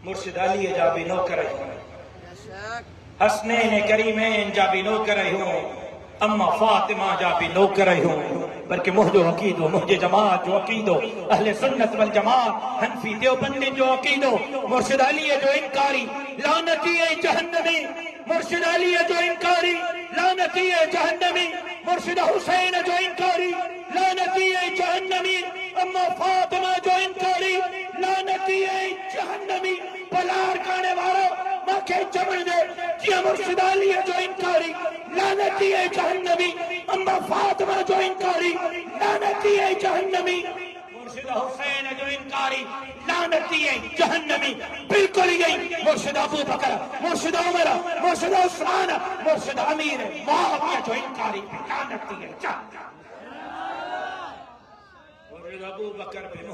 مرشد علی جا بھی نوکر ہوں، حسنین کریمین جا بھی نوکر ہوں، اما فاطمہ جا بھی نوکر ہوں، بلکہ مجھو عقیدو مجھے جماعت جو عقیدو اہل سنت والجماعت حنفی دیوبندی جو عقیدو مرشد علی جو انکاری لعنتی جہنمی، مرشد علی جو انکاری لعنتی جہنمی، مرشد حسین جو انکاری لعنتی جہنمی، اما فاطمہ جو انکاری لعنتی جہنمی، پلار کانے والا ماں کے چمڑ دے کیا مرشد علی جو انکاری لعنتی جہنمی، اما فاطمہ جو انکاری لعنتی جہنمی، مرشد حسین جو انکاری لعنتی جہنمی، بالکل ہی گئی مرشد ابو بکر، مرشد عمر، مرشد عثمان، مرشد امیر معاویہ جو انکاری لعنتی جہنمی، مرشد ابو بکر بن